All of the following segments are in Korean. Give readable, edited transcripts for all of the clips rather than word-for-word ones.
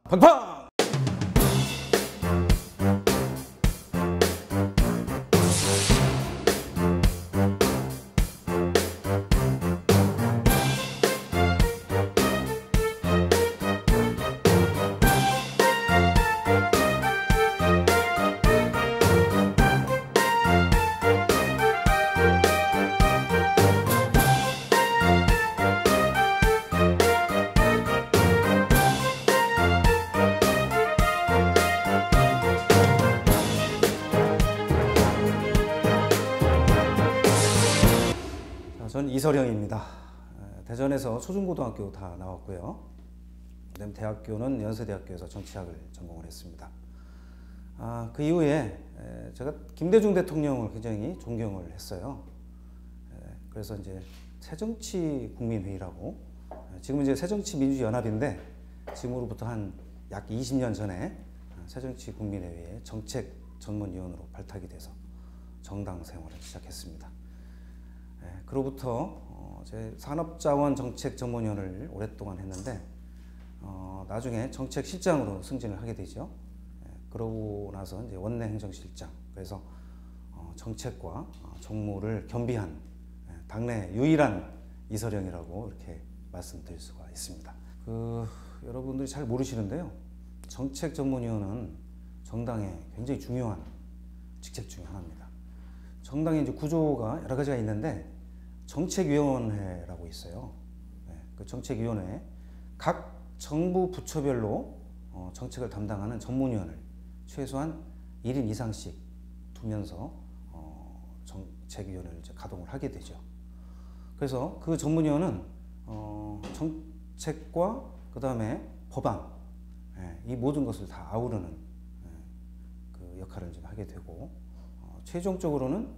팡팡! 전 이설영입니다. 대전에서 초중고등학교 다 나왔고요. 그다음 대학교는 연세대학교에서 정치학을 전공을 했습니다. 그 이후에 제가 김대중 대통령을 굉장히 존경을 했어요. 그래서 이제 새정치국민회의라고, 지금은 이제 새정치민주연합인데 지금으로부터 한 약 20년 전에 새정치국민회의의 정책전문위원으로 발탁이 돼서 정당 생활을 시작했습니다. 그로부터 제 산업자원정책전문위원을 오랫동안 했는데 나중에 정책실장으로 승진을 하게 되죠. 그러고 나서 이제 원내행정실장, 그래서 정책과 정무를 겸비한 당내 유일한 이설영이라고 이렇게 말씀드릴 수가 있습니다. 여러분들이 잘 모르시는데요, 정책전문위원은 정당의 굉장히 중요한 직책 중에 하나입니다. 정당의 이제 구조가 여러 가지가 있는데 정책위원회라고 있어요. 그 정책위원회에 각 정부 부처별로 정책을 담당하는 전문위원을 최소한 1인 이상씩 두면서 정책위원회를 이제 가동을 하게 되죠. 그래서 그 전문위원은 정책과 그 다음에 법안, 이 모든 것을 다 아우르는 그 역할을 좀 하게 되고, 최종적으로는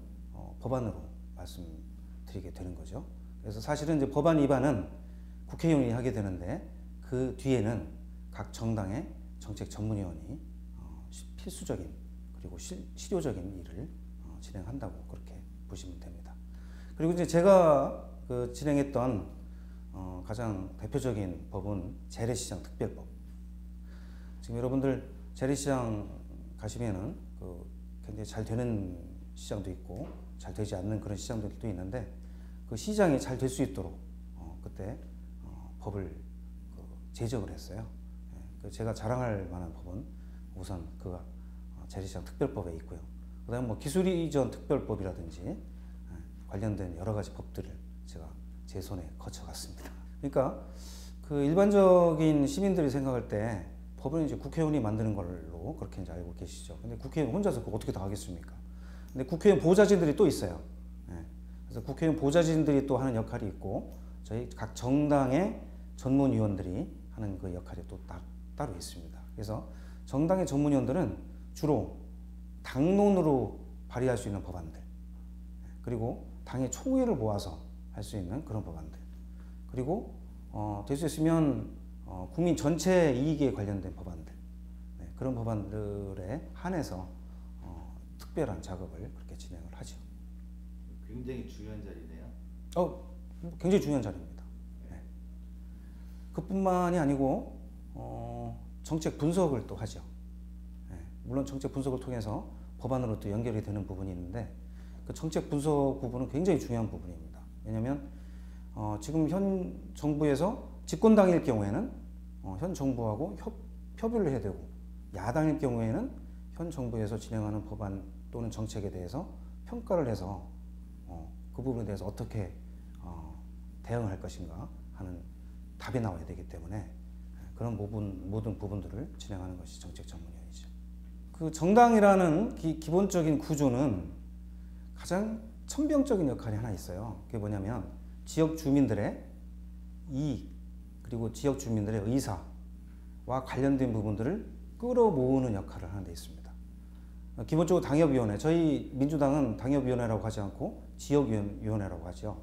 법안으로 말씀드리게 되는 거죠. 그래서 사실은 이제 법안 위반은 국회의원이 하게 되는데 그 뒤에는 각 정당의 정책 전문위원이 필수적인 그리고 실효적인 일을 진행한다고 그렇게 보시면 됩니다. 그리고 이제 제가 진행했던 가장 대표적인 법은 재래시장 특별법. 지금 여러분들 재래시장 가시면은 굉장히 잘 되는 시장도 있고 잘 되지 않는 그런 시장들도 있는데, 그 시장이 잘 될 수 있도록 그때 법을 제정을 했어요. 제가 자랑할 만한 법은 우선 그 재래시장 특별법에 있고요. 그다음에 뭐 기술이전 특별법이라든지 관련된 여러 가지 법들을 제가 제 손에 거쳐갔습니다. 그러니까 그 일반적인 시민들이 생각할 때 법은 이제 국회의원이 만드는 걸로 그렇게 이제 알고 계시죠. 근데 국회의원 혼자서 그거 어떻게 다 하겠습니까? 근데 국회의원 보좌진들이 또 있어요. 그래서 국회의원 보좌진들이 또 하는 역할이 있고, 저희 각 정당의 전문위원들이 하는 그 역할이 또 따로 있습니다. 그래서 정당의 전문위원들은 주로 당론으로 발의할 수 있는 법안들, 그리고 당의 총의를 모아서 할 수 있는 그런 법안들, 그리고 될 수 있으면 국민 전체 이익에 관련된 법안들, 그런 법안들에 한해서 특별한 작업을 그렇게 진행을 하죠. 굉장히 중요한 자리네요. 굉장히 중요한 자리입니다. 네. 그뿐만이 아니고 정책 분석을 또 하죠. 물론 정책 분석을 통해서 법안으로 또 연결이 되는 부분이 있는데, 그 정책 분석 부분은 굉장히 중요한 부분입니다. 왜냐하면 지금 현 정부에서 집권당일 경우에는 현 정부하고 협의를 해야 되고, 야당일 경우에는 현 정부에서 진행하는 법안 또는 정책에 대해서 평가를 해서 그 부분에 대해서 어떻게 대응할 것인가 하는 답이 나와야 되기 때문에 그런 모든 부분들을 진행하는 것이 정책 전문위원이죠. 그 정당이라는 기본적인 구조는 가장 천병적인 역할이 하나 있어요. 그게 뭐냐면 지역 주민들의 이익, 그리고 지역 주민들의 의사와 관련된 부분들을 끌어모으는 역할을 하는 데 있습니다. 기본적으로 당협위원회, 저희 민주당은 당협위원회라고 하지 않고 지역위원회라고 하죠.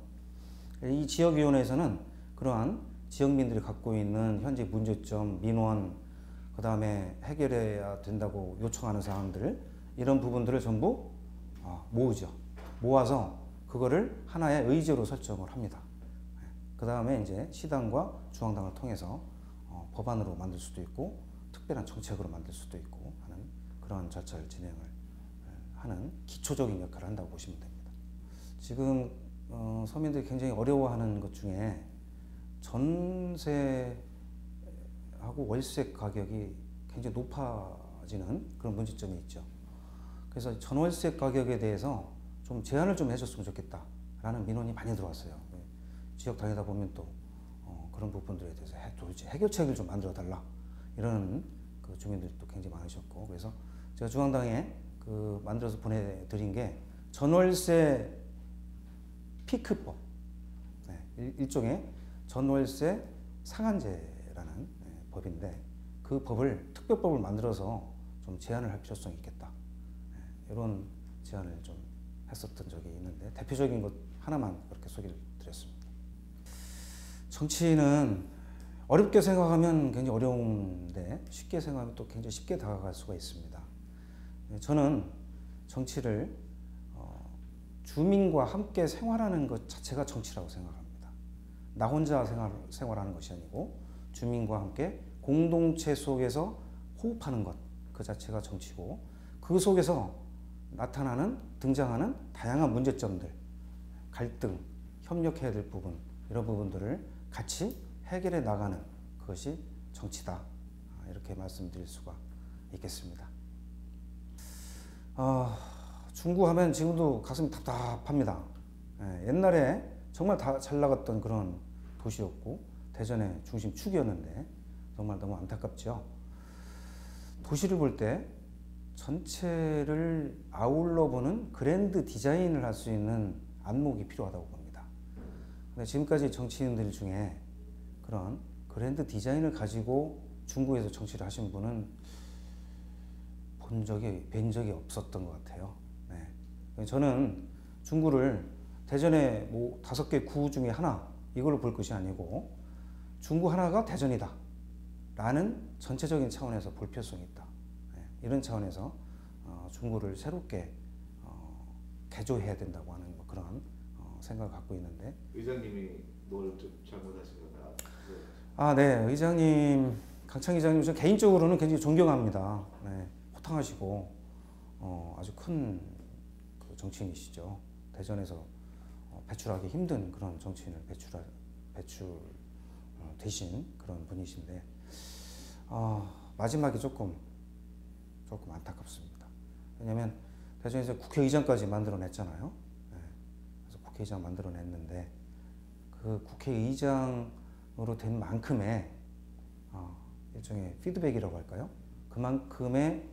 이 지역위원회에서는 그러한 지역민들이 갖고 있는 현재 문제점, 민원, 그 다음에 해결해야 된다고 요청하는 사항들, 이런 부분들을 전부 모으죠. 모아서 그거를 하나의 의제로 설정을 합니다. 그 다음에 이제 시당과 중앙당을 통해서 법안으로 만들 수도 있고 특별한 정책으로 만들 수도 있고 하는 그러한 절차를 진행을 하는 기초적인 역할을 한다고 보시면 됩니다. 지금 서민들이 굉장히 어려워하는 것 중에 전세하고 월세 가격이 굉장히 높아지는 그런 문제점이 있죠. 그래서 전월세 가격에 대해서 좀 제한을 좀 해줬으면 좋겠다라는 민원이 많이 들어왔어요. 지역 다니다 보면 또 그런 부분들에 대해서 도대체 해결책을 좀 만들어 달라 이런 그 주민들도 굉장히 많으셨고, 그래서 제가 중앙당에 그 만들어서 보내드린 게 전월세 피크법, 일종의 전월세 상한제라는 법인데 그 법을 특별법을 만들어서 좀 제한을 할 필요성이 있겠다, 이런 제안을 좀 했었던 적이 있는데 대표적인 것 하나만 그렇게 소개를 드렸습니다. 정치는 어렵게 생각하면 굉장히 어려운데 쉽게 생각하면 또 굉장히 쉽게 다가갈 수가 있습니다. 저는 정치를 주민과 함께 생활하는 것 자체가 정치라고 생각합니다. 나 혼자 생활하는 것이 아니고 주민과 함께 공동체 속에서 호흡하는 것, 그 자체가 정치고, 그 속에서 나타나는, 등장하는 다양한 문제점들, 갈등, 협력해야 될 부분, 이런 부분들을 같이 해결해 나가는 그것이 정치다, 이렇게 말씀드릴 수가 있겠습니다. 중구하면 지금도 가슴이 답답합니다. 옛날에 정말 다 잘 나갔던 그런 도시였고 대전의 중심축이었는데 정말 너무 안타깝죠. 도시를 볼 때 전체를 아울러 보는 그랜드 디자인을 할 수 있는 안목이 필요하다고 봅니다. 근데 지금까지 정치인들 중에 그런 그랜드 디자인을 가지고 중구에서 정치를 하신 분은 뵌 적이 없었던 것 같아요. 저는 중구를 대전의 뭐 5개 구 중에 하나, 이걸로 볼 것이 아니고 중구 하나가 대전이다 라는 전체적인 차원에서 볼 필요성이 있다. 이런 차원에서 중구를 새롭게 개조해야 된다고 하는 뭐 그런 생각을 갖고 있는데, 의장님이 뭘 좀 잘못하신 거다? 네, 의장님, 강창 의장님 저 개인적으로는 굉장히 존경합니다. 호탕하시고 아주 큰 그 정치인이시죠. 대전에서 배출하기 힘든 그런 정치인을 되신 그런 분이신데 마지막에 조금 안타깝습니다. 왜냐하면 대전에서 국회의장까지 만들어냈잖아요. 그래서 국회의장 만들어냈는데 그 국회의장으로 된 만큼의 일종의 피드백이라고 할까요? 그만큼의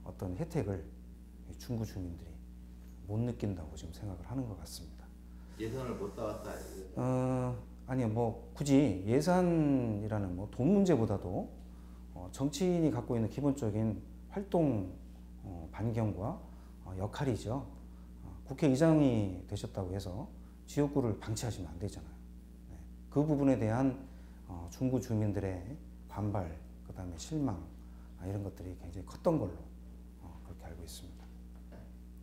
어떤 혜택을 중구 주민들이 못 느낀다고 지금 생각을 하는 것 같습니다. 예산을 못 따왔다. 아니요, 뭐 굳이 예산이라는 뭐 돈 문제보다도 정치인이 갖고 있는 기본적인 활동 반경과 역할이죠. 국회의장이 되셨다고 해서 지역구를 방치하시면 안 되잖아요. 그 부분에 대한 중구 주민들의 반발, 그 다음에 실망, 이런 것들이 굉장히 컸던 걸로 그렇게 알고 있습니다.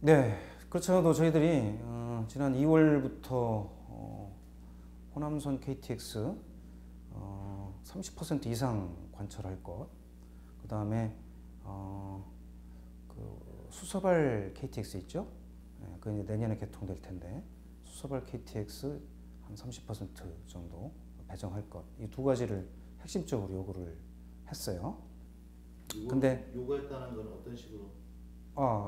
네, 그렇잖아도 저희들이 지난 2월부터 호남선 KTX 30% 이상 관철할 것, 그 다음에 그 수서발 KTX 있죠? 그 이제 내년에 개통될 텐데 수서발 KTX 한 30% 정도 배정할 것, 이 두 가지를 핵심적으로 요구를 했어요. 근데 요구했다는 건 어떤 식으로?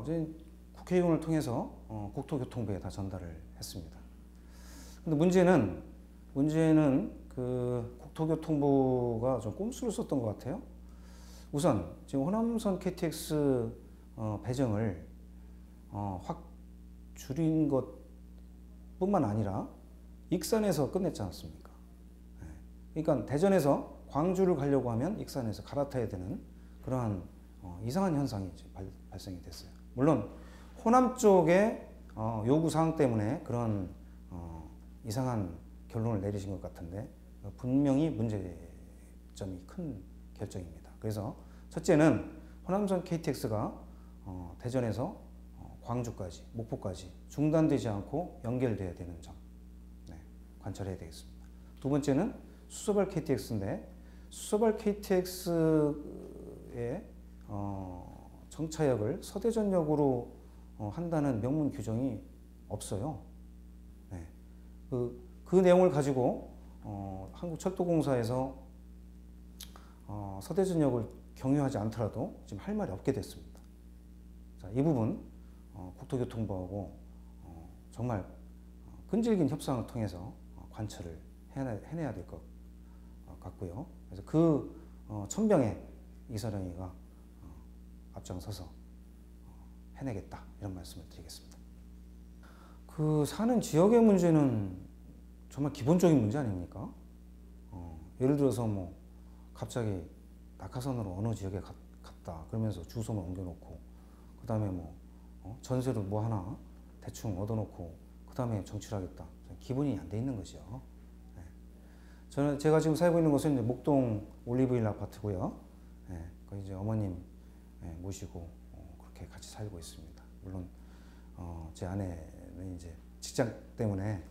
이제 국회의원을 통해서 국토교통부에 다 전달을 했습니다. 근데 문제는 그 국토교통부가 좀 꼼수를 썼던 것 같아요. 우선 지금 호남선 KTX 배정을 확 줄인 것뿐만 아니라 익산에서 끝냈지 않습니까? 그러니까 대전에서 광주를 가려고 하면 익산에서 갈아타야 되는 그러한 이상한 현상이 발생이 됐어요. 물론 호남 쪽의 요구 사항 때문에 그런 이상한 결론을 내리신 것 같은데 분명히 문제점이 큰 결정입니다. 그래서 첫째는 호남선 KTX가 대전에서 광주까지, 목포까지 중단되지 않고 연결돼야 되는 점, 관철해야 되겠습니다. 두 번째는 수서발 KTX인데 수서발 KTX 서대의 정차역을 서대전역으로 한다는 명문 규정이 없어요. 네. 그 내용을 가지고 한국철도공사에서 서대전역을 경유하지 않더라도 지금 할 말이 없게 됐습니다. 자, 이 부분 국토교통부하고 정말 끈질긴 협상을 통해서 관철을 해내야 될 것 같고요. 그래서 그 천병에 이사령이가 앞장서서 해내겠다 이런 말씀을 드리겠습니다. 그 사는 지역의 문제는 정말 기본적인 문제 아닙니까? 예를 들어서 뭐 갑자기 낙하산으로 어느 지역에 갔다 그러면서 주소만 옮겨놓고 그 다음에 뭐 전세를 뭐 하나 대충 얻어놓고 그 다음에 정치를 하겠다. 기본이 안 돼 있는 거죠. 네. 제가 지금 살고 있는 곳은 이제 목동 올리브힐 아파트고요. 네. 거기 이제 어머님 모시고 그렇게 같이 살고 있습니다. 물론 제 아내는 이제 직장 때문에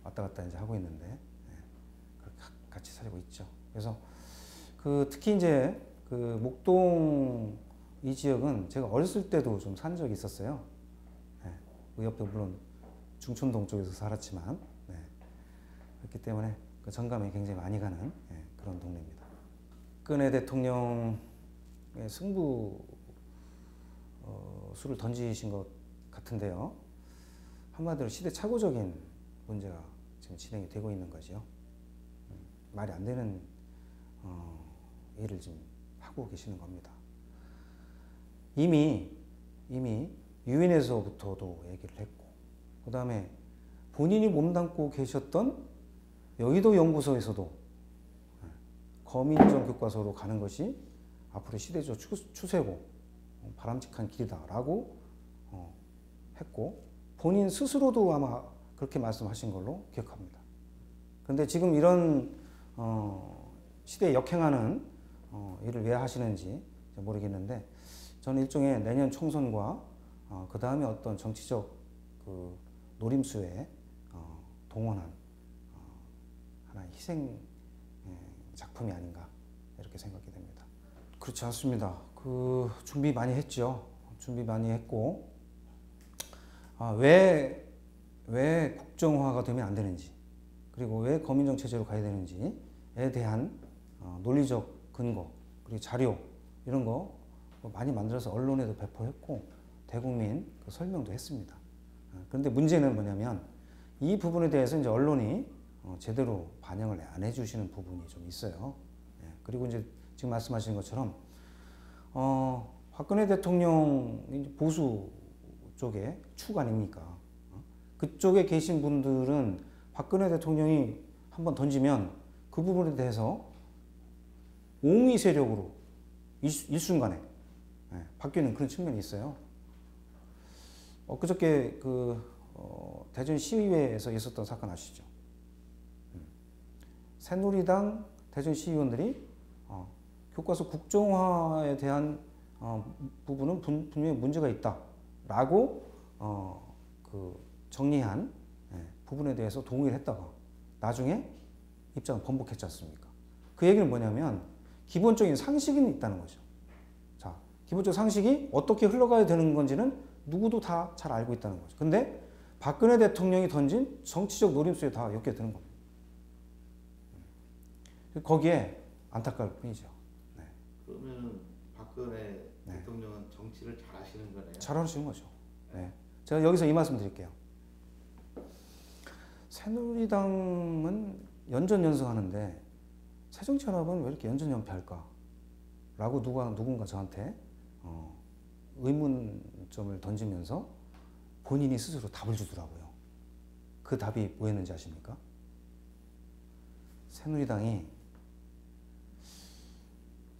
왔다 갔다 이제 하고 있는데 그렇게 같이 살고 있죠. 그래서 특히 이제 목동 이 지역은 제가 어렸을 때도 좀 산 적이 있었어요. 네. 그 옆에 물론 중촌동 쪽에서 살았지만 그렇기 때문에 그 정감이 굉장히 많이 가는 그런 동네입니다. 박근혜 대통령의 승부 수를 던지신 것 같은데요. 한마디로 시대착오적인 문제가 지금 진행이 되고 있는 거죠. 말이 안 되는 일을 지금 하고 계시는 겁니다. 이미 유엔에서부터도 얘기를 했고, 그 다음에 본인이 몸담고 계셨던 여의도 연구소에서도 거민정 교과서로 가는 것이 앞으로 시대적 추세고 바람직한 길이다라고 했고, 본인 스스로도 아마 그렇게 말씀하신 걸로 기억합니다. 그런데 지금 이런 시대에 역행하는 일을 왜 하시는지 모르겠는데, 저는 일종의 내년 총선과 그 다음에 어떤 정치적 노림수에 동원한 하나의 희생 작품이 아닌가 이렇게 생각이 됩니다. 그렇지 않습니다. 준비 많이 했죠. 준비 많이 했고, 왜 국정화가 되면 안 되는지, 그리고 왜 거민정 체제로 가야 되는지에 대한 논리적 근거, 그리고 자료 이런 거 많이 만들어서 언론에도 배포했고 대국민 설명도 했습니다. 그런데 문제는 뭐냐면 이 부분에 대해서 이제 언론이 제대로 반영을 안 해주시는 부분이 좀 있어요. 그리고 이제 지금 말씀하신 것처럼 박근혜 대통령 보수 쪽의 축 아닙니까? 그쪽에 계신 분들은 박근혜 대통령이 한번 던지면 그 부분에 대해서 옹의 세력으로 일순간에 바뀌는 그런 측면이 있어요. 그저께 대전 시의회에서 있었던 사건 아시죠? 새누리당 대전 시의원들이 교과서 국정화에 대한 부분은 분명히 문제가 있다라고 정리한 부분에 대해서 동의를 했다가 나중에 입장을 번복했지 않습니까? 그 얘기는 뭐냐면 기본적인 상식이 있다는 거죠. 자, 기본적 상식이 어떻게 흘러가야 되는 건지는 누구도 다 잘 알고 있다는 거죠. 근데 박근혜 대통령이 던진 정치적 노림수에 다 엮여 드는 겁니다. 거기에 안타까울 뿐이죠. 네. 그러면 박근혜 대통령은 정치를 잘 하시는 거네요. 잘 하시는 거죠. 네. 제가 여기서 이 말씀 드릴게요. 새누리당은 연전연승하는데 새정치연합은 왜 이렇게 연전연패할까? 라고 누군가 저한테 의문점을 던지면서 본인이 스스로 답을 주더라고요. 그 답이 뭐였는지 아십니까? 새누리당이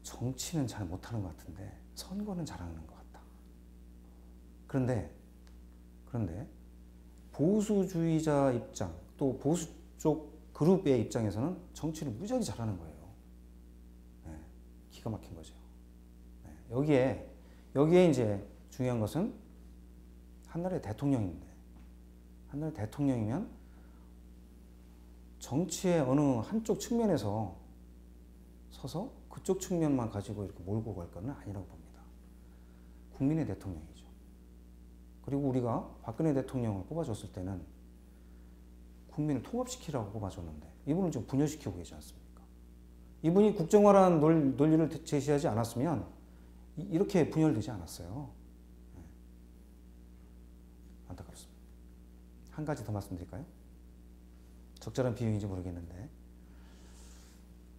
정치는 잘 못하는 것 같은데 선거는 잘하는 것 같다. 그런데 보수주의자 입장, 또 보수 쪽 그룹의 입장에서는 정치를 무지하게 잘하는 거예요. 네, 기가 막힌 거죠. 네, 여기에 이제 중요한 것은 한나라의 대통령인데, 한나라의 대통령이면 정치의 어느 한쪽 측면에서 서서 그쪽 측면만 가지고 이렇게 몰고 갈 거는 아니라고 봅니다. 국민의 대통령이죠. 그리고 우리가 박근혜 대통령을 뽑아줬을 때는 국민을 통합시키라고 뽑아줬는데 이분을 좀 분열시키고 계시지 않습니까? 이분이 국정화라는 논리를 제시하지 않았으면 이렇게 분열되지 않았어요. 네. 안타깝습니다. 한 가지 더 말씀드릴까요? 적절한 비유인지 모르겠는데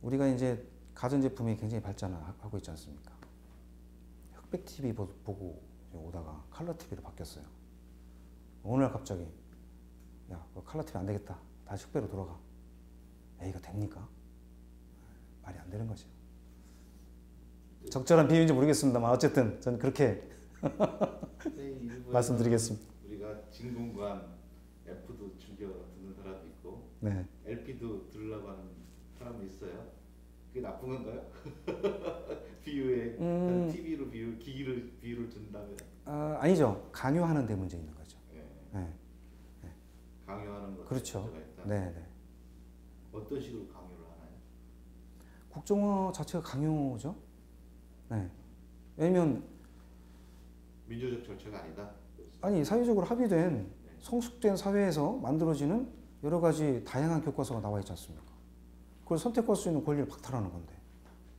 우리가 이제 가전제품이 굉장히 발전을 하고 있지 않습니까? 흑백 TV 보고 오다가 컬러 TV로 바뀌었어요. 어느 날 갑자기 야, 컬러 TV 안 되겠다. 다시 흑백으로 돌아가. 이거 됩니까? 말이 안 되는 거죠. 적절한 비유인지 모르겠습니다만 어쨌든 저는 그렇게 말씀드리겠습니다. 우리가 진공관 F도 즐겨 듣는 사람도 있고 네. LP도 들으려고 하는 사람도 있어요. 그게 나쁜 건가요? 비유에 TV로 기기를 비유를 준다면 아니죠. 강요하는 데 문제 있는 거죠. 네. 네. 강요하는 것 그렇죠. 네, 네. 어떤 식으로 강요를 하나요? 국정화 자체가 강요죠. 네. 왜냐면 민주적 절차가 아니다. 아니 사회적으로 합의된 성숙된 사회에서 만들어지는 여러 가지 다양한 교과서가 나와 있지 않습니까? 그걸 선택할 수 있는 권리를 박탈하는 건데.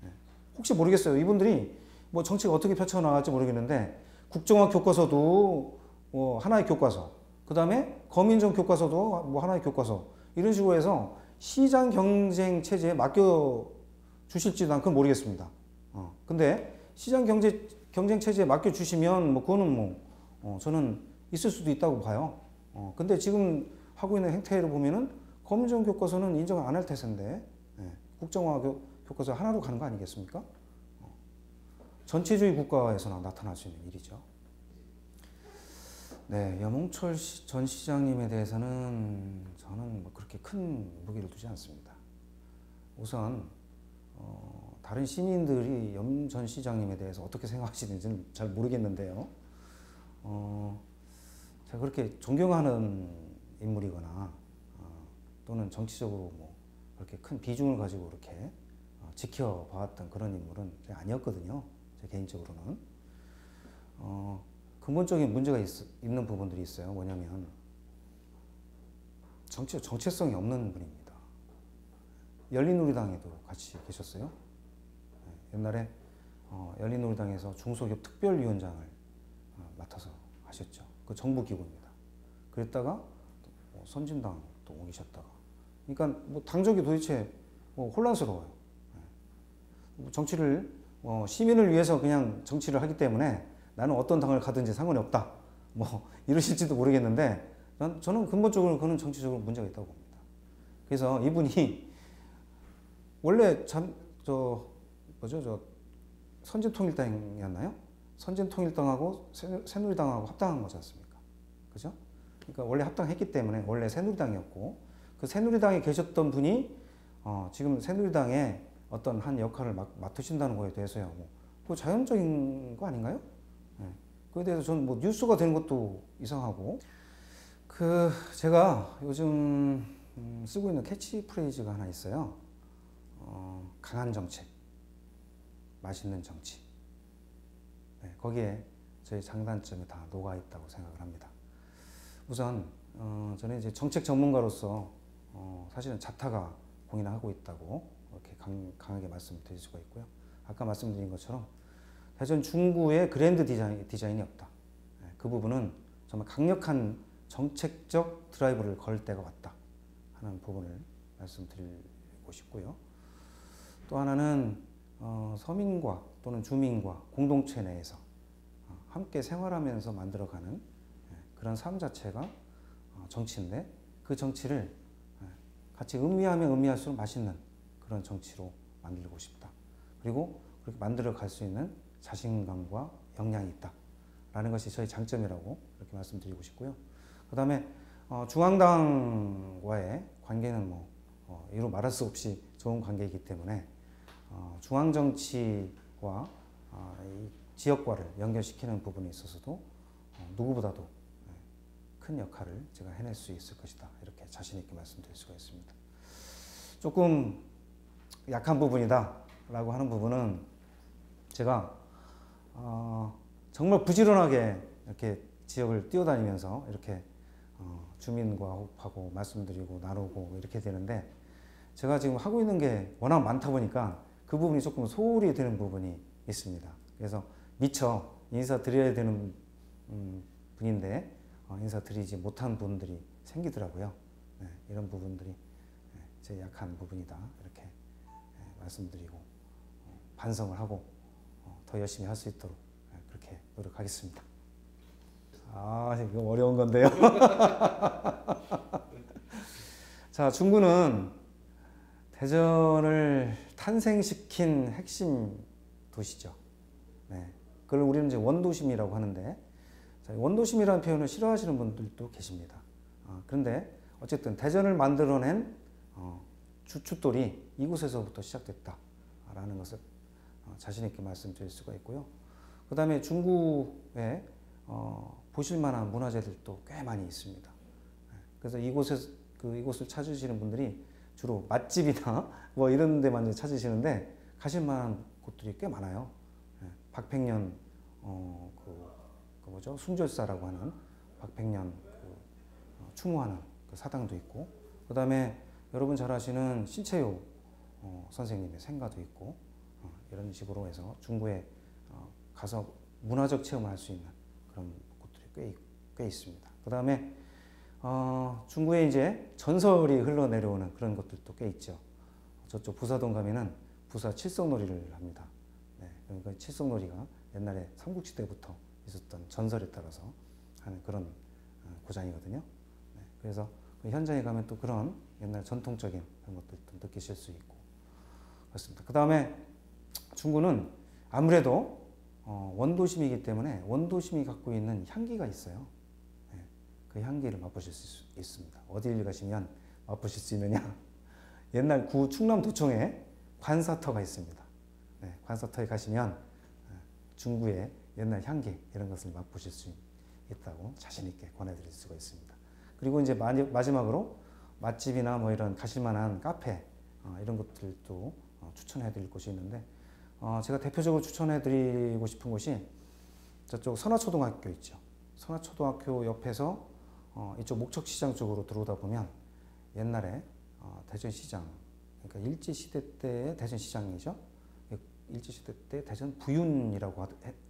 네. 혹시 모르겠어요. 이분들이 뭐 정치가 어떻게 펼쳐나갈지 모르겠는데 국정화 교과서도 뭐 하나의 교과서, 그 다음에 거민정 교과서도 뭐 하나의 교과서 이런 식으로 해서 시장 경쟁 체제에 맡겨 주실지도 난 그건 모르겠습니다. 근데 시장 경쟁 체제에 맡겨 주시면 뭐 그거는 뭐 저는 있을 수도 있다고 봐요. 근데 지금 하고 있는 행태를 보면은 거민정 교과서는 인정을 안 할 태세인데 국정화 교과서 하나로 가는 거 아니겠습니까? 전체주의 국가에서나 나타날 수 있는 일이죠. 네, 여몽철 전 시장님에 대해서는 저는 뭐 그렇게 큰 무게를 두지 않습니다. 우선 다른 시민들이 염 전 시장님에 대해서 어떻게 생각하시는지는 잘 모르겠는데요. 제가 그렇게 존경하는 인물이거나 또는 정치적으로 뭐 그렇게 큰 비중을 가지고 이렇게 지켜봐왔던 그런 인물은 제가 아니었거든요. 제 개인적으로는. 근본적인 문제가 있는 부분들이 있어요. 뭐냐면 정체성이 없는 분입니다. 열린우리당에도 같이 계셨어요. 옛날에 열린우리당에서 중소기업 특별위원장을 맡아서 하셨죠. 그 정부기구입니다. 그랬다가 선진당 또 옮기셨다가. 그러니까 뭐 당적이 도대체 혼란스러워요. 정치를 시민을 위해서 그냥 정치를 하기 때문에 나는 어떤 당을 가든지 상관이 없다. 뭐 이러실지도 모르겠는데 저는 근본적으로 그는 정치적으로 문제가 있다고 봅니다. 그래서 이분이 원래 선진통일당이었나요? 선진통일당하고 새누리당하고 합당한 거지 않습니까? 그죠? 그러니까 원래 합당했기 때문에 원래 새누리당이었고 그 새누리당에 계셨던 분이 지금 새누리당에 어떤 한 역할을 맡으신다는 거에 대해서야 뭐 그거 자연적인 거 아닌가요? 네. 그에 대해서 저는 뭐 뉴스가 되는 것도 이상하고 제가 요즘 쓰고 있는 캐치프레이즈가 하나 있어요. 강한 정책, 맛있는 정치. 네, 거기에 저희 장단점이 다 녹아 있다고 생각을 합니다. 우선 저는 이제 정책 전문가로서 사실은 자타가 공인하고 있다고 이렇게 강하게 말씀드릴 수가 있고요. 아까 말씀드린 것처럼 대전 중구의 그랜드 디자인이 없다. 네, 그 부분은 정말 강력한 정책적 드라이브를 걸 때가 왔다 하는 부분을 말씀드리고 싶고요. 또 하나는 서민과 또는 주민과 공동체 내에서 함께 생활하면서 만들어가는 그런 삶 자체가 정치인데 그 정치를 같이 음미하면 음미할수록 맛있는 그런 정치로 만들고 싶다. 그리고 그렇게 만들어 갈 수 있는 자신감과 역량이 있다라는 것이 저희 장점이라고 이렇게 말씀드리고 싶고요. 그 다음에 중앙당과의 관계는 뭐 이루 말할 수 없이 좋은 관계이기 때문에 중앙정치와 이 지역과를 연결시키는 부분에 있어서도 누구보다도 큰 역할을 제가 해낼 수 있을 것이다. 이렇게 자신 있게 말씀드릴 수가 있습니다. 조금 약한 부분이다. 라고 하는 부분은 제가 정말 부지런하게 이렇게 지역을 뛰어다니면서 이렇게 주민과 호흡하고 말씀드리고 나누고 이렇게 되는데, 제가 지금 하고 있는 게 워낙 많다 보니까 그 부분이 조금 소홀히 되는 부분이 있습니다. 그래서 미처 인사드려야 되는 분인데 인사드리지 못한 부분들이 생기더라고요. 네, 이런 부분들이 제 약한 부분이다 이렇게 말씀드리고 반성을 하고 더 열심히 할 수 있도록 그렇게 노력하겠습니다. 이거 어려운 건데요. 자, 중구는 대전을 탄생시킨 핵심 도시죠. 네, 그걸 우리는 이제 원도심이라고 하는데, 원도심이라는 표현을 싫어하시는 분들도 계십니다. 그런데 어쨌든 대전을 만들어낸 주춧돌이 이곳에서부터 시작됐다라는 것을 자신 있게 말씀드릴 수가 있고요. 그 다음에 중구에 보실 만한 문화재들도 꽤 많이 있습니다. 그래서 이곳을 찾으시는 분들이 주로 맛집이나 뭐 이런 데만 찾으시는데 가실 만한 곳들이 꽤 많아요. 박팽년 순절사라고 하는 박팽년 추모하는 그 사당도 있고, 그 다음에 여러분 잘 아시는 신채요 선생님의 생가도 있고, 이런 식으로 해서 중구에 가서 문화적 체험을 할 수 있는 그런 곳들이 꽤 있습니다. 그 다음에 중구에 이제 전설이 흘러내려오는 그런 것들도 꽤 있죠. 저쪽 부사동 가면은 부사 칠성놀이를 합니다. 네, 그러니까 칠성놀이가 옛날에 삼국시대부터 있었던 전설에 따라서 하는 그런 고장이거든요. 네, 그래서 그 현장에 가면 또 그런 옛날 전통적인 그런 것들도 느끼실 수 있고 그렇습니다. 그 다음에 중구는 아무래도 원도심이기 때문에 원도심이 갖고 있는 향기가 있어요. 네, 그 향기를 맛보실 수 있습니다. 어디를 가시면 맛보실 수 있느냐? 옛날 구 충남도청에 관사터가 있습니다. 네, 관사터에 가시면 중구의 옛날 향기 이런 것을 맛보실 수 있다고 자신 있게 권해드릴 수가 있습니다. 그리고 이제 마지막으로 맛집이나 뭐 이런 가실만한 카페 이런 것들도 추천해드릴 곳이 있는데, 제가 대표적으로 추천해드리고 싶은 곳이 저쪽 선화초등학교 있죠. 선화초등학교 옆에서 이쪽 목척시장 쪽으로 들어오다 보면 옛날에 대전시장, 그러니까 일제시대 때의 대전시장이죠. 일제시대 때 대전 부윤이라고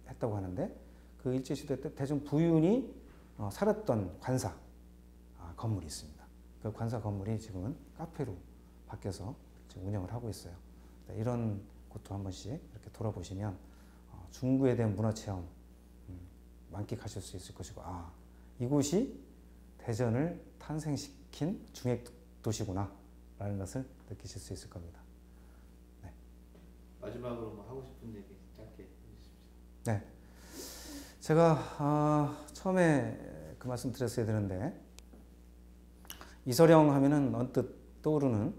했다고 하는데, 그 일제시대 때 대전 부윤이 살았던 관사 건물이 있습니다. 그 관사 건물이 지금은 카페로 바뀌어서 지금 운영을 하고 있어요. 이런 곳도 한 번씩 이렇게 돌아보시면 중구에 대한 문화체험 만끽하실 수 있을 것이고, 이곳이 대전을 탄생시킨 중핵도시구나 라는 것을 느끼실 수 있을 겁니다. 네. 마지막으로 뭐 하고 싶은 얘기 짧게 해주십시오. 네, 제가 처음에 그 말씀 드렸어야 되는데, 이서령 하면은 언뜻 떠오르는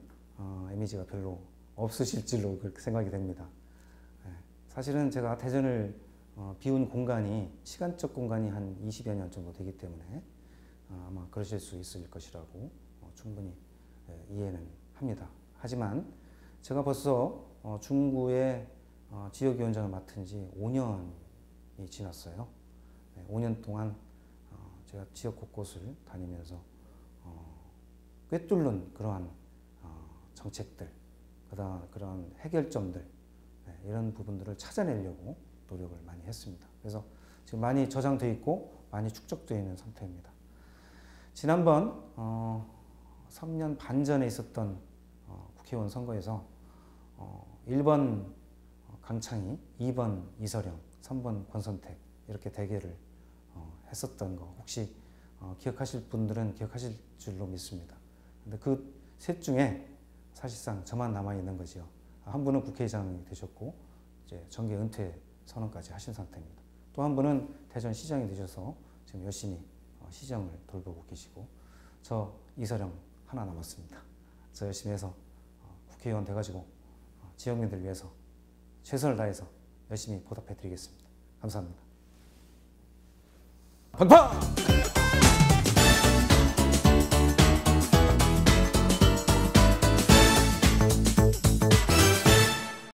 이미지가 별로 없으실 줄로 그렇게 생각이 됩니다. 사실은 제가 대전을 비운 공간이, 시간적 공간이 한 20여 년 정도 되기 때문에 아마 그러실 수 있을 것이라고 충분히 이해는 합니다. 하지만 제가 벌써 중구의 지역위원장을 맡은 지 5년이 지났어요. 5년 동안 제가 지역 곳곳을 다니면서 꿰뚫는 그러한 정책들, 그런 해결점들, 이런 부분들을 찾아내려고 노력을 많이 했습니다. 그래서 지금 많이 저장되어 있고 많이 축적되어 있는 상태입니다. 지난번 3년 반 전에 있었던 국회의원 선거에서 1번 강창희, 2번 이서령, 3번 권선택 이렇게 대결을 했었던 거 혹시 기억하실 분들은 기억하실 줄로 믿습니다. 근데 그 셋 중에 사실상 저만 남아 있는 거죠. 한 분은 국회의장이 되셨고 이제 정계 은퇴 선언까지 하신 상태입니다. 또 한 분은 대전시장이 되셔서 지금 열심히 시정을 돌보고 계시고, 저 이서령 하나 남았습니다. 저 열심히 해서 국회의원 돼가지고 지역민들 위해서 최선을 다해서 열심히 보답해 드리겠습니다. 감사합니다. 팡팡!